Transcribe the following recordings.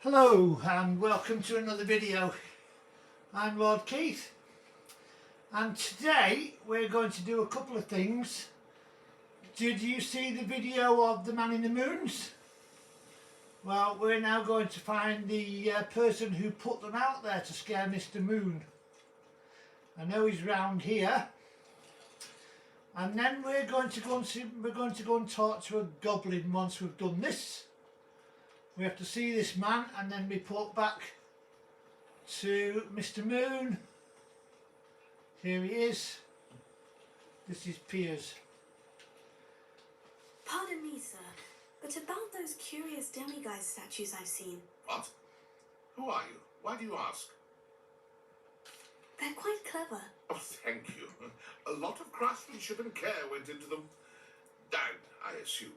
Hello and welcome to another video. I'm Lord Keith and today we're going to do a couple of things. Did you see the video of the man in the moons? Well, we're now going to find the person who put them out there to scare Mr. Moon. I know he's round here. And then we're going to go and talk to a goblin once we've done this. We have to see this man and then report back to Mr. Moon. Here he is. This is Piers. Pardon me, sir, but about those curious demiguise statues I've seen. What? Who are you? Why do you ask? They're quite clever. Oh, thank you. A lot of craftsmanship and care went into them. Down, I assume.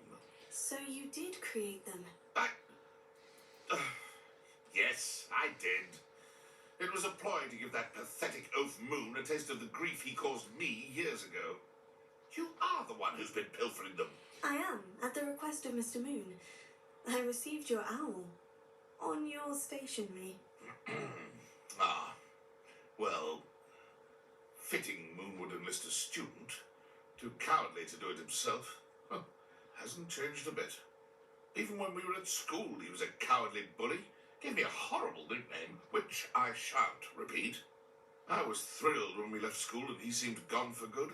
So you did create them? Yes, I did. It was a ploy to give that pathetic oaf Moon a taste of the grief he caused me years ago. You are the one who's been pilfering them. I am, at the request of Mr. Moon. I received your owl on your stationery. Ah, well, fitting Moon would enlist a student. Too cowardly to do it himself. Huh, hasn't changed a bit. Even when we were at school, he was a cowardly bully. Gave me a horrible nickname, which I shan't repeat. I was thrilled when we left school and he seemed gone for good.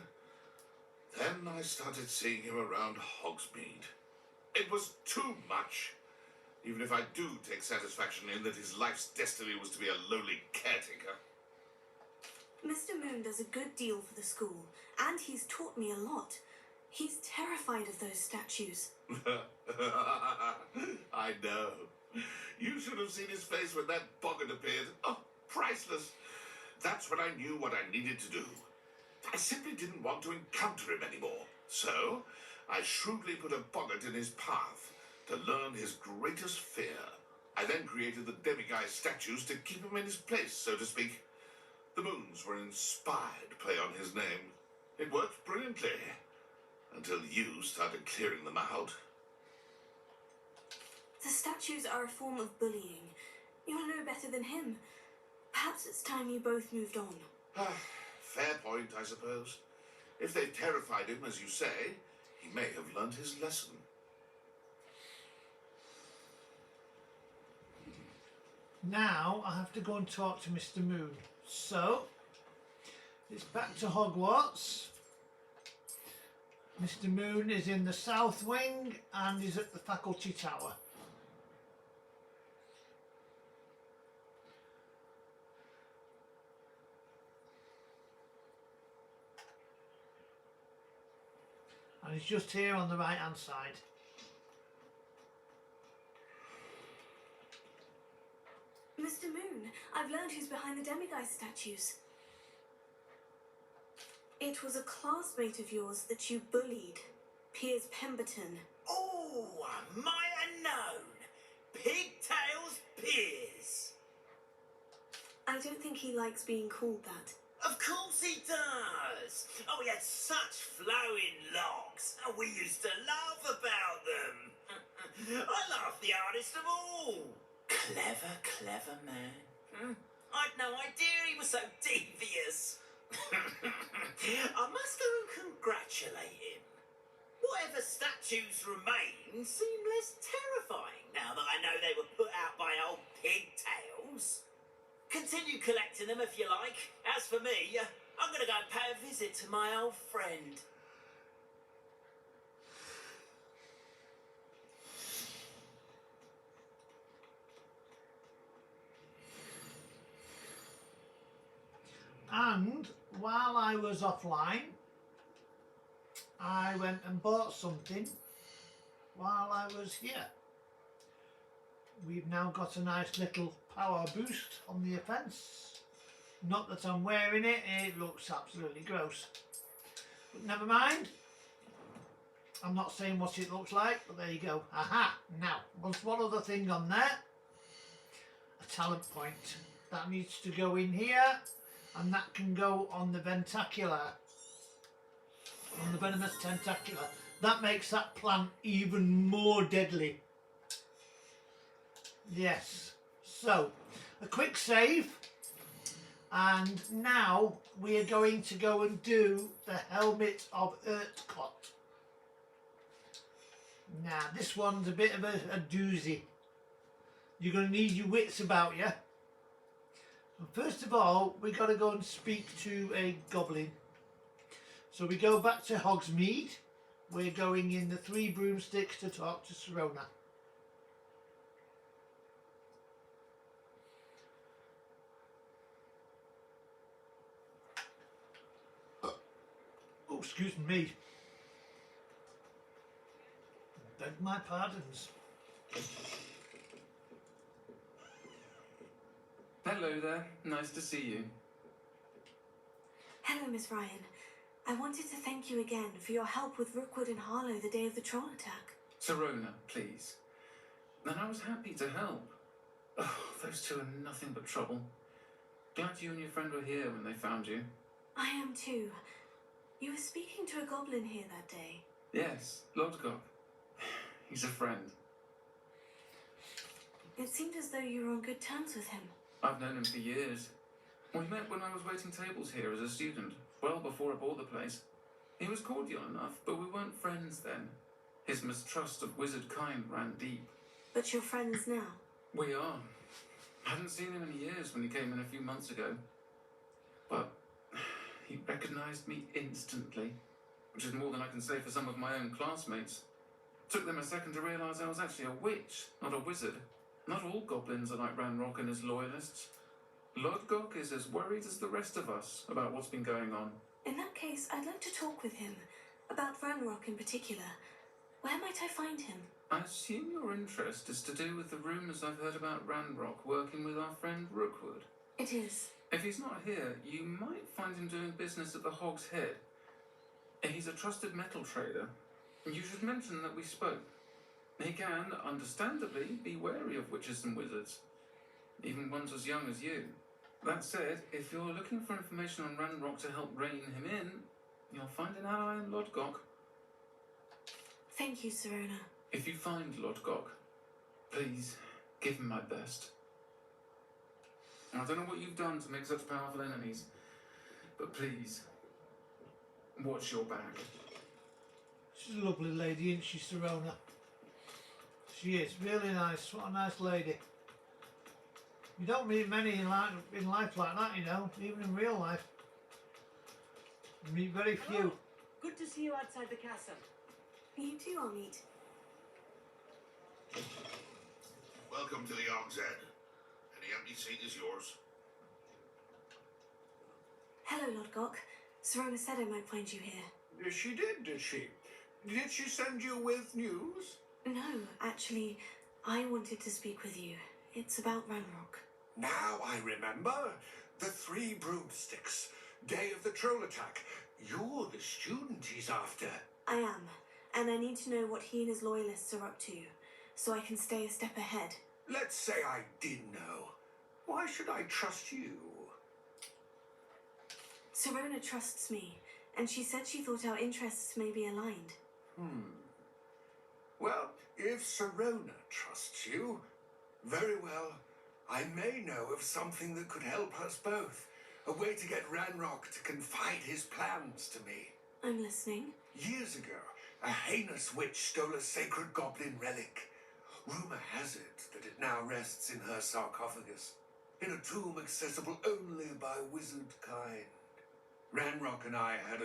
Then I started seeing him around Hogsmeade. It was too much. Even if I do take satisfaction in that his life's destiny was to be a lowly caretaker. Mr. Moon does a good deal for the school, and he's taught me a lot. He's terrified of those statues. I know. You should have seen his face when that boggart appeared. Oh, priceless. That's when I knew what I needed to do. I simply didn't want to encounter him anymore. So, I shrewdly put a boggart in his path to learn his greatest fear. I then created the demiguise statues to keep him in his place, so to speak. The moons were an inspired play on his name. It worked brilliantly. Until you started clearing them out. The statues are a form of bullying. You're no better than him. Perhaps it's time you both moved on. Fair point, I suppose. If they've terrified him, as you say, he may have learned his lesson. Now I have to go and talk to Mr. Moon. So, it's back to Hogwarts. Mr. Moon is in the south wing and is at the faculty tower. And he's just here on the right hand side. Mr. Moon, I've learned who's behind the demiguise statues. It was a classmate of yours that you bullied, Piers Pemberton. Oh, I might have known. Pigtails Piers. I don't think he likes being called that. Of course he does. Oh, he had such flowing locks. Oh, we used to laugh about them. I laughed the hardest of all. Clever man. I'd no idea he was so devious. I must go and congratulate him. Whatever statues remain seem less terrifying now that I know they were put out by old pigtails. Continue collecting them if you like. As for me, I'm going to go and pay a visit to my old friend. And while I was offline, I went and bought something while I was here. We've now got a nice little power boost on the offence. Not that I'm wearing it, it looks absolutely gross. But never mind. I'm not saying what it looks like, but there you go. Aha! Now, there's one other thing on there. A talent point. That needs to go in here. And that can go on the ventacular, on the venomous tentacular. That makes that plant even more deadly. Yes. So, a quick save, and now we are going to go and do the Helmet of Urtkot. Now, this one's a bit of a doozy. You're going to need your wits about you. First of all, we got to go and speak to a goblin. So we go back to Hogsmeade. We're going in the 3 broomsticks to talk to Sirona. Oh, excuse me. Beg my pardons. Hello there, nice to see you. Hello, Miss Ryan. I wanted to thank you again for your help with Rookwood and Harlow the day of the troll attack. Sirona, please. And I was happy to help. Oh, those two are nothing but trouble. Glad you and your friend were here when they found you. I am too. You were speaking to a goblin here that day. Yes, Lodgok. He's a friend. It seemed as though you were on good terms with him. I've known him for years. We met when I was waiting tables here as a student, well before I bought the place. He was cordial enough, but we weren't friends then. His mistrust of wizard kind ran deep. But you're friends now. We are. I hadn't seen him in years when he came in a few months ago. But he recognised me instantly, which is more than I can say for some of my own classmates. Took them a second to realise I was actually a witch, not a wizard. Not all goblins are like Ranrock and his loyalists. Lodgok is as worried as the rest of us about what's been going on. In that case, I'd like to talk with him. About Ranrock in particular. Where might I find him? I assume your interest is to do with the rumours I've heard about Ranrock working with our friend Rookwood. It is. If he's not here, you might find him doing business at the Hog's Head. He's a trusted metal trader. You should mention that we spoke. He can, understandably, be wary of witches and wizards, even ones as young as you. That said, if you're looking for information on Ranrock to help rein him in, you'll find an ally in Lodgok. Thank you, Sirona. If you find Lodgok, please give him my best. I don't know what you've done to make such powerful enemies, but please, watch your back. She's a lovely lady, isn't she, Sirona? She is really nice. What a nice lady. You don't meet many in life like that, you know, even in real life. You meet very few. Oh, good to see you outside the castle. You too, Amit. Welcome to the Hog's Head. Any empty seat is yours. Hello, Lodgok. Sirona said I might find you here. She did she? Did she send you with news? No, actually, I wanted to speak with you. It's about Ranrock. Now I remember. The 3 broomsticks. Day of the troll attack. You're the student he's after. I am, and I need to know what he and his loyalists are up to, so I can stay a step ahead. Let's say I did know. Why should I trust you? Sirona trusts me, and she said she thought our interests may be aligned. Well, if Sirona trusts you, very well. I may know of something that could help us both. A way to get Ranrock to confide his plans to me. I'm listening. Years ago, a heinous witch stole a sacred goblin relic. Rumor has it that it now rests in her sarcophagus, in a tomb accessible only by wizard kind. Ranrock and I had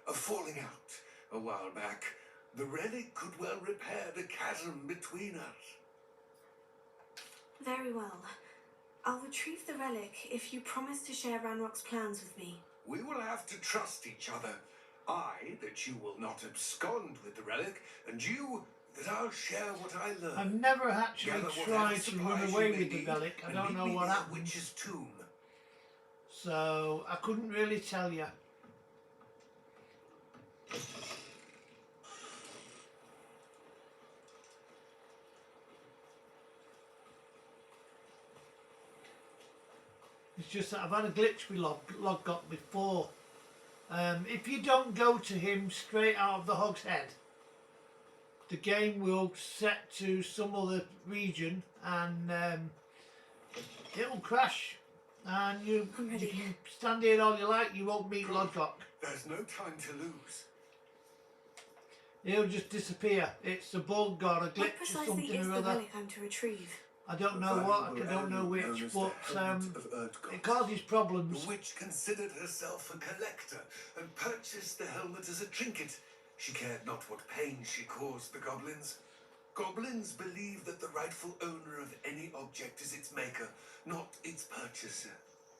a falling out a while back. The relic could well repair the chasm between us. Very well. I'll retrieve the relic if you promise to share Ranrock's plans with me. We will have to trust each other. I, that you will not abscond with the relic, and you, that I'll share what I learn. I've never actually Gather whatever tried to run supplies away you may with the need, relic. I and don't meet know me what near the happened. witch's tomb. So I couldn't really tell you. It's just that I've had a glitch with Lodgok before. If you don't go to him straight out of the Hog's Head, the game will set to some other region, and It'll crash, and you, I'm ready. if you stand here all you like, you won't meet Lodgok. There's no time to lose. He'll just disappear. It's a bug or a What glitch or precisely something is or the other. relic I'm to retrieve? I don't know what, I don't know which, but Helmet of Urtkot. it causes problems. The witch considered herself a collector and purchased the helmet as a trinket. She cared not what pain she caused the goblins. Goblins believe that the rightful owner of any object is its maker, not its purchaser.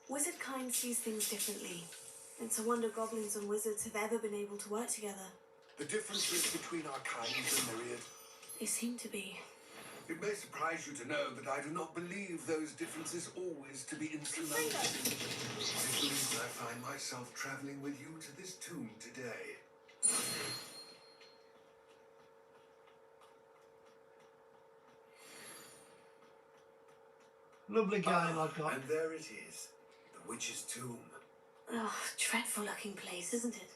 Wizard kind sees things differently. It's a wonder goblins and wizards have ever been able to work together. The differences between our kinds are myriad. They seem to be. It may surprise you to know that I do not believe those differences always to be insurmountable. It is the reason I find myself travelling with you to this tomb today. Lovely guy, Lodgok. And there it is, the witch's tomb. Oh, dreadful looking place, isn't it?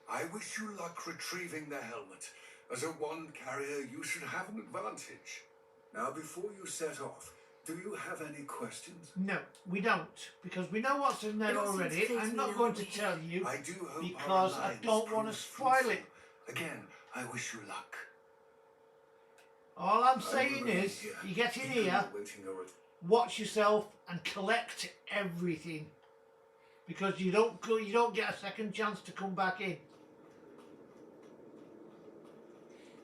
I wish you luck retrieving the helmet. As a wand carrier, you should have an advantage. Now, before you set off, do you have any questions? No, we don't, because we know what's in there It all seems already. clear to I'm me not now, going to Lee. tell you I do hope because our I alliance don't want to proves spoil fruitful. it. Again, I wish you luck. All I'm I saying will is, remain you get in eagerly here, awaiting your watch yourself and collect everything, because you don't get a second chance to come back in.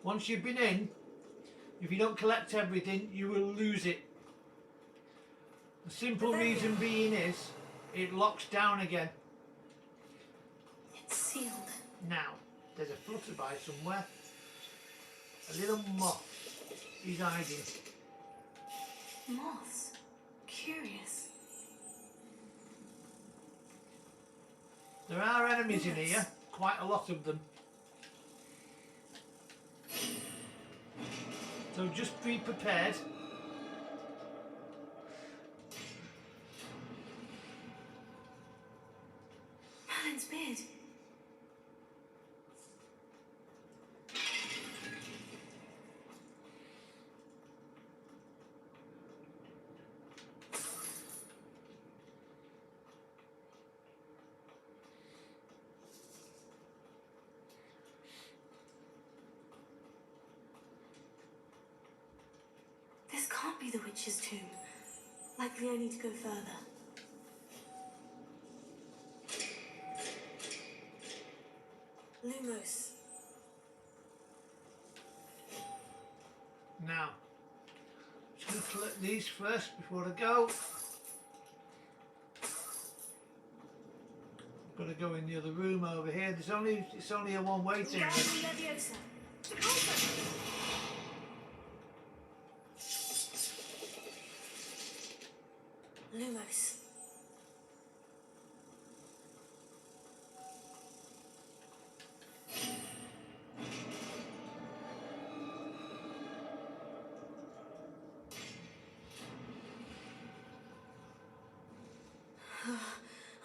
Once you've been in, if you don't collect everything, you will lose it. The simple reason being is it locks down again. It's sealed. Now, there's a flutterby somewhere. A little moth. He's hiding. Moths. Curious. There are enemies in here, quite a lot of them. So just be prepared. Merlin's beard. This can't be the witch's tomb. Likely I need to go further. Lumos. Now, just going to collect these first before I go. Got to go in the other room over here. It's only a one-way thing. Leviosa. Lumos.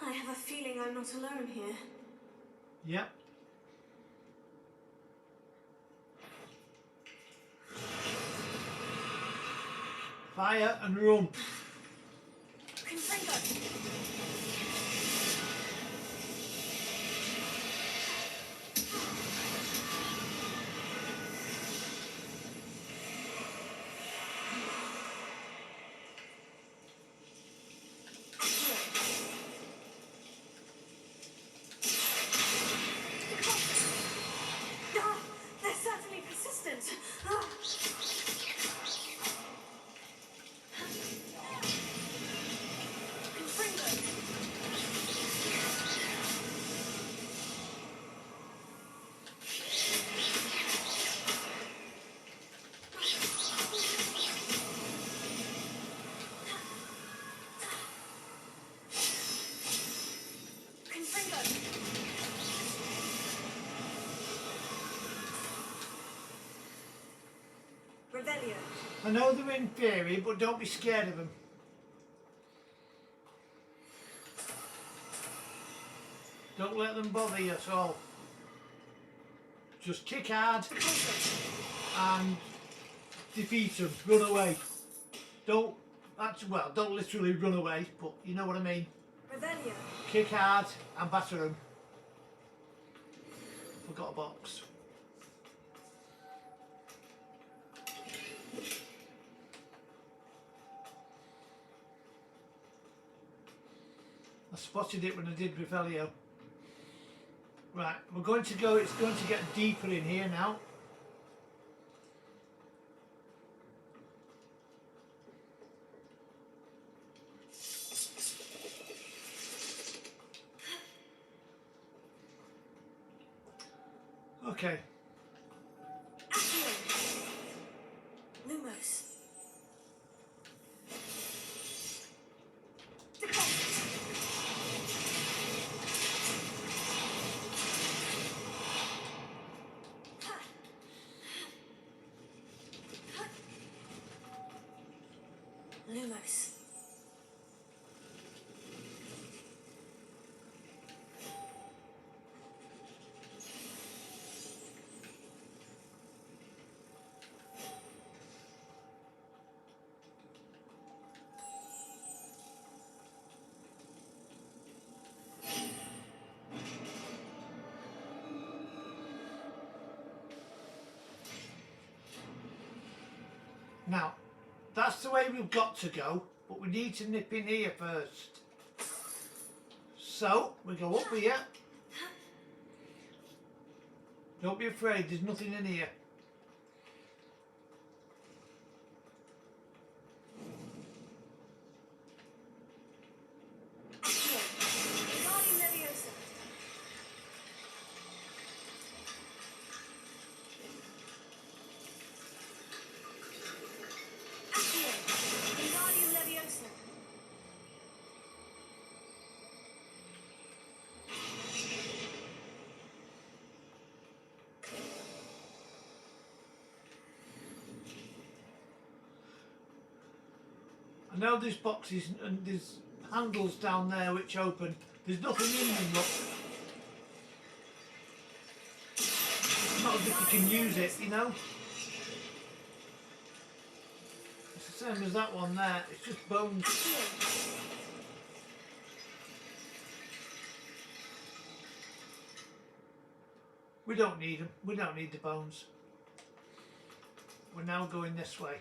I have a feeling I'm not alone here. Yep. Fire and run. Confringo. Ah, they're certainly persistent. Ah. Confringo. Confringo. Revelio. I know they're in theory, but don't be scared of them. Don't let them bother you at all. Just kick hard and defeat them. Run away. Don't, actually, well, don't literally run away, but you know what I mean. Revelio. Kick hard and batter them. Forgot a box. I spotted it when I did Revelio. Right, we're going to go, it's going to get deeper in here now. Okay. Lumos. Lumos. Now, that's the way we've got to go, but we need to nip in here first. So, we go up here. Don't be afraid, there's nothing in here. Guardian Leviosa. Accio. Guardian Leviosa. I know there's boxes and there's handles down there which open. There's nothing in them, look. It's not as if you can use it, you know. It's the same as that one there, it's just bones. We don't need them, we don't need the bones. We're now going this way.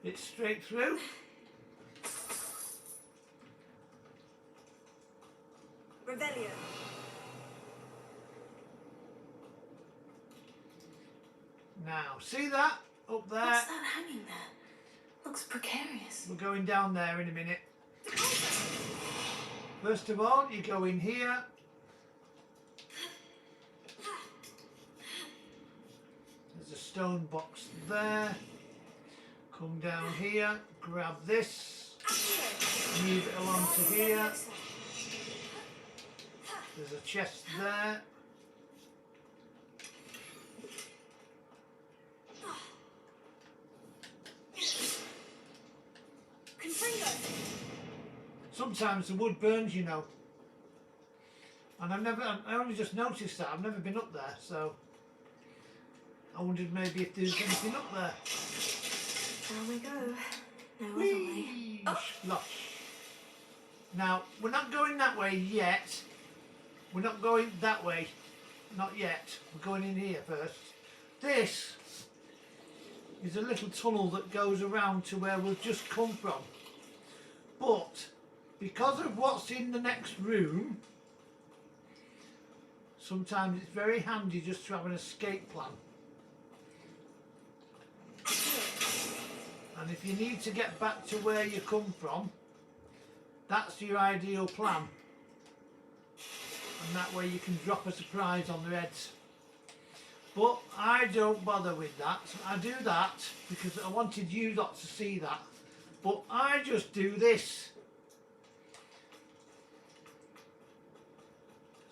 It's straight through. Revelio. Now, see that? Up there. What's that hanging there? Looks precarious. We're going down there in a minute. First of all, you go in here. There's a stone box there. Come down here, grab this, move it along to here. There's a chest there. Sometimes the wood burns, you know. And I only just noticed that. I've never been up there, so I wondered maybe if there's anything up there. There we go. No other way. Whee! Splosh. Now, we're not going that way yet. We're not going that way. Not yet. We're going in here first. This is a little tunnel that goes around to where we've just come from. But because of what's in the next room, sometimes it's very handy just to have an escape plan. And if you need to get back to where you come from, that's your ideal plan. And that way you can drop a surprise on their heads. But I don't bother with that. I do that because I wanted you lot to see that. But I just do this.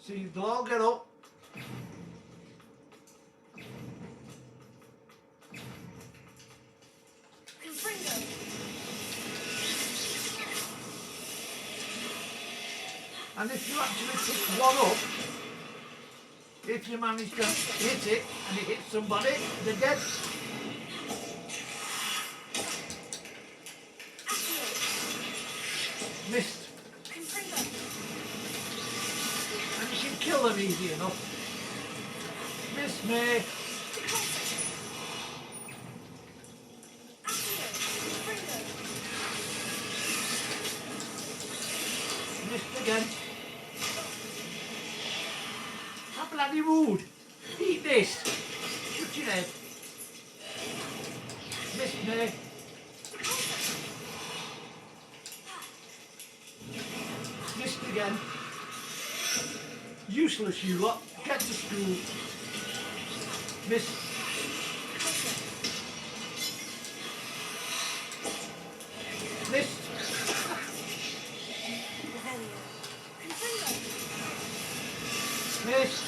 See, they'll all get up. And if you actually pick one up, if you manage to hit it and it hits somebody, they're dead. Missed. Confringo. And you can kill them easy enough. Miss me. Accio. Confringo. Missed again. How bloody rude. Eat this. Shoot your head. Missed me. Missed again. Useless you lot. Get to school. Miss. Missed. Revelio. Confringo. Missed.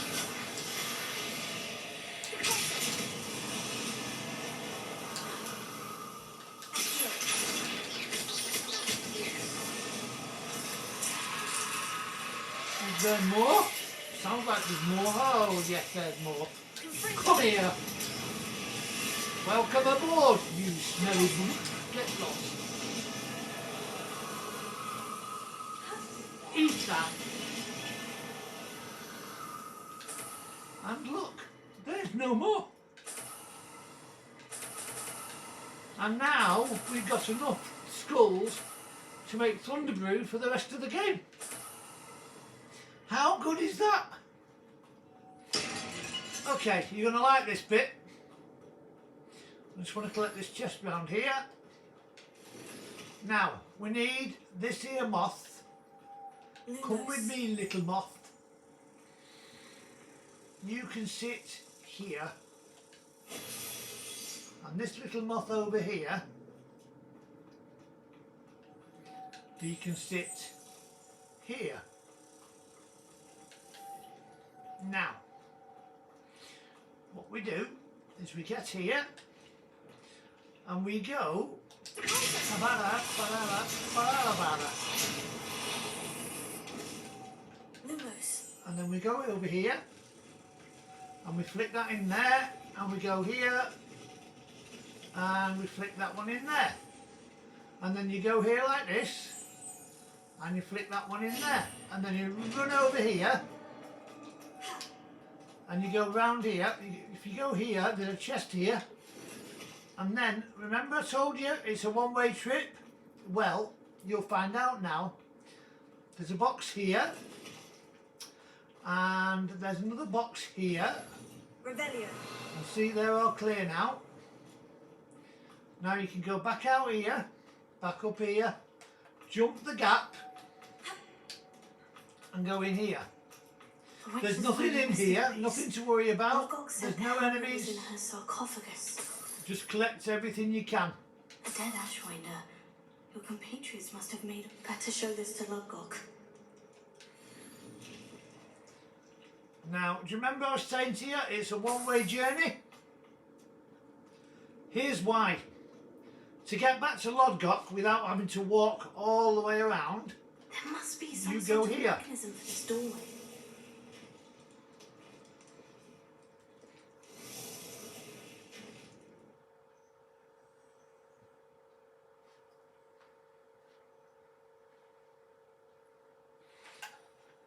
Is there more? Sounds like there's more. Oh, yes, there's more. Come here. Welcome aboard, you smelly boot. Get lost. Eat that. And look, there's no more. And now we've got enough skulls to make Thunderbrew for the rest of the game. How good is that? Okay, you're going to like this bit. I just want to collect this chest round here. Now, we need this here moth. Come with me, little moth. You can sit here. And this little moth over here, he can sit here. Now, what we do is we get here and we go Lumos. and then we go over here and we flick that in there and we go here and we flick that one in there, and then you go here like this and you flick that one in there, and then you run over here and you go round here. If you go here, there's a chest here, and then remember I told you it's a one-way trip? Well, you'll find out now. There's a box here and there's another box here. Revelio. And see, they're all clear now. Now you can go back out here, back up here, jump the gap and go in here. There's nothing in here, nothing to worry about. There's no enemies. In her sarcophagus. Just collect everything you can. A dead Ashwinder. Your compatriots must have made a better show this to Lodgok. Now, do you remember I was saying to you, it's a one-way journey? Here's why. To get back to Lodgok without having to walk all the way around, There must be some you sort go of here. mechanism for this doorway.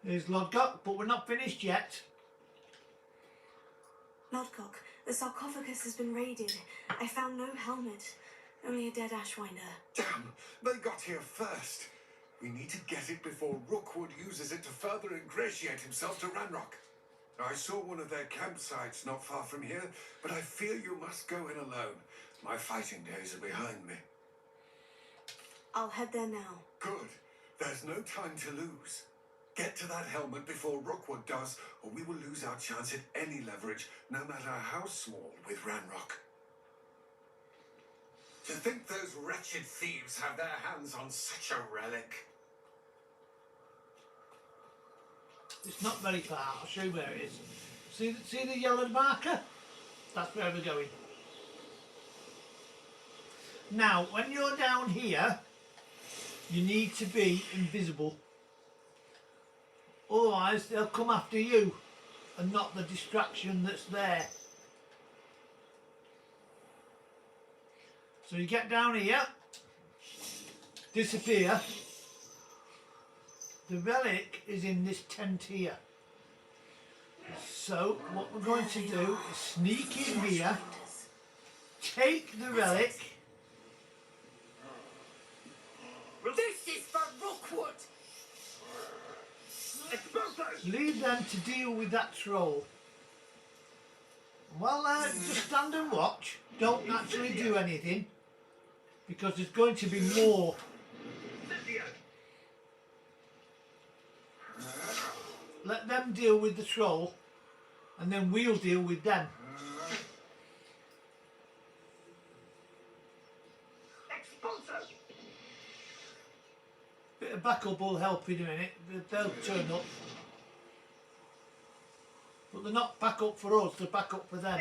Here's Lodgok, but we're not finished yet. Lodgok, the sarcophagus has been raided. I found no helmet, only a dead Ashwinder. Damn, they got here first. We need to get it before Rookwood uses it to further ingratiate himself to Ranrock. I saw one of their campsites not far from here, but I fear you must go in alone. My fighting days are behind me. I'll head there now. Good. There's no time to lose. Get to that helmet before Rookwood does, or we will lose our chance at any leverage, no matter how small, with Ranrock. To think those wretched thieves have their hands on such a relic. It's not very far, I'll show you where it is. See the yellow marker? That's where we're going. Now, when you're down here, you need to be invisible. Otherwise, they'll come after you and not the distraction that's there. So you get down here, disappear, The relic is in this tent here. So what we're going to do is sneak in here, take the relic. This is for Rookwood! Leave them to deal with that troll. Well, just stand and watch. Don't actually do anything, because there's going to be more. Let them deal with the troll, and then we'll deal with them. Bit of backup will help in a minute. They'll turn up. But they're not back up for us, they're back up for them.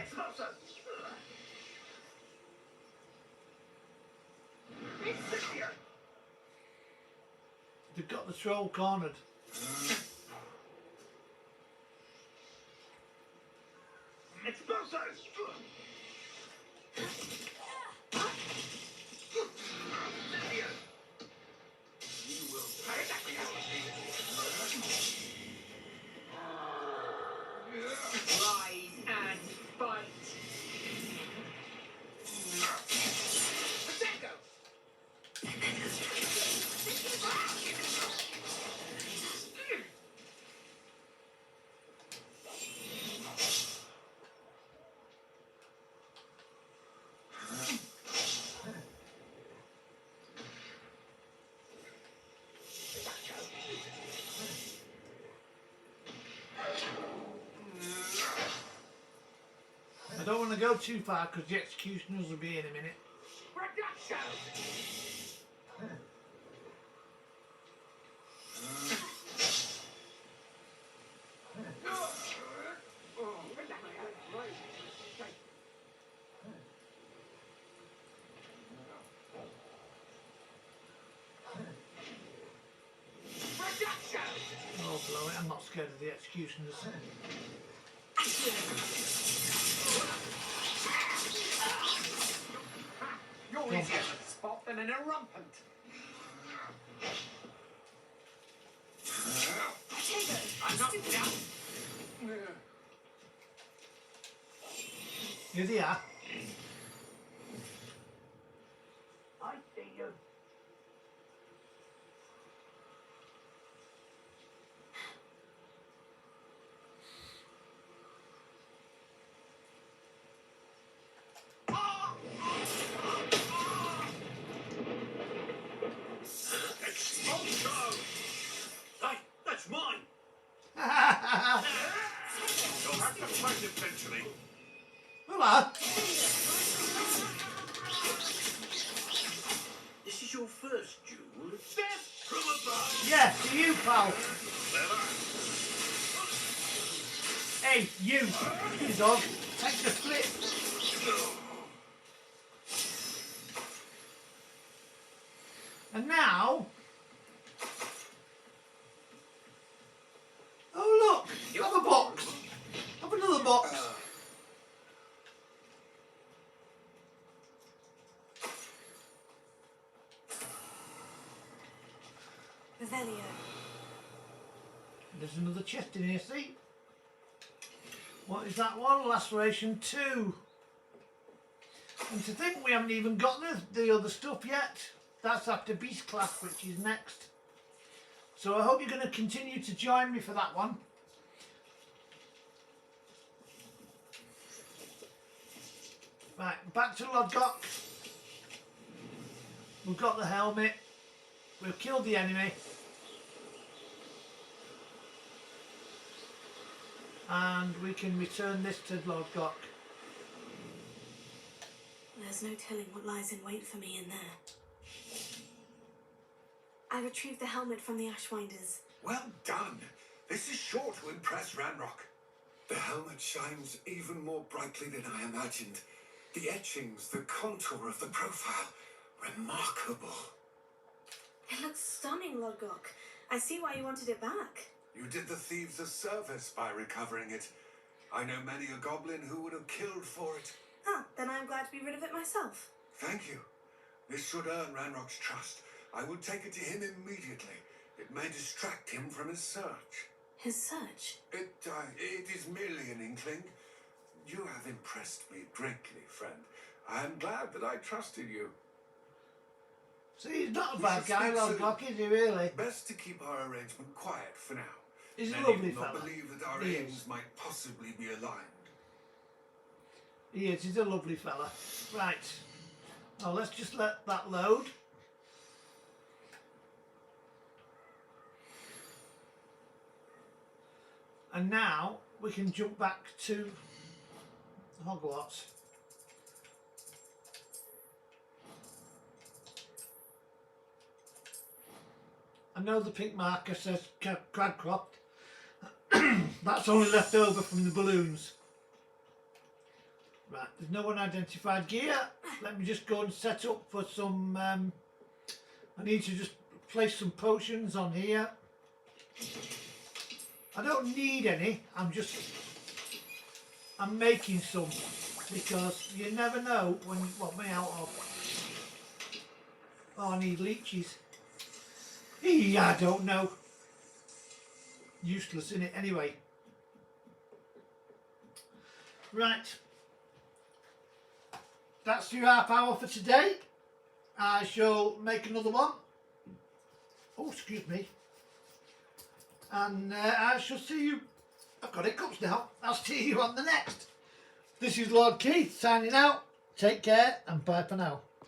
They've got the troll cornered. Rise and fight. I don't want to go too far because the executioners will be in a minute. Oh, blow it, I'm not scared of the executioners. You're easier to spot than an irrumpant. I'm not down. Here they are. I see you. Hey, that's mine! You'll have to fight eventually. Hello. This is your first duel? Death from above! Yeah, to you, pal. Clever. Hey, you dog, take the flip. And now... Oh look, have a box. Have another box. Revelio. There's another chest in here, see? What is that one? Laceration 2. And to think we haven't even got the other stuff yet. That's after Beast Class, which is next. So I hope you're going to continue to join me for that one. Right, back to Lodgok. We've got the helmet. We've killed the enemy. And we can return this to Lodgok. There's no telling what lies in wait for me in there. I retrieved the helmet from the Ashwinders. Well done. This is sure to impress Ranrock. The helmet shines even more brightly than I imagined. The etchings, the contour of the profile, remarkable. It looks stunning, Lodgok. I see why you wanted it back. You did the thieves a service by recovering it. I know many a goblin who would have killed for it. Ah, then I'm glad to be rid of it myself. Thank you. This should earn Ranrock's trust. I will take it to him immediately. It may distract him from his search. His search? It is merely an inkling. You have impressed me greatly, friend. I am glad that I trusted you. See, he's not a We bad should guy, speak Lord soon. Glock, is he really? Best to keep our arrangement quiet for now. He's a Many lovely will not fella. believe that our He is. aims might possibly be aligned. He is, he's a lovely fella. Right, now let's just let that load. And now we can jump back to Hogwarts. I know the pink marker says Cradcroft. That's only left over from the balloons. Right, there's no unidentified gear. Let me just go and set up for some... I need to just place some potions on here. I don't need any, I'm making some, because you never know when what I'm out of. Oh, I need leeches. I don't know. Useless in it anyway. Right. That's your half hour for today. I shall make another one. Oh, excuse me. And I shall see you. I've got hiccups now. I'll see you on the next. This is Lord Keith signing out. Take care and bye for now.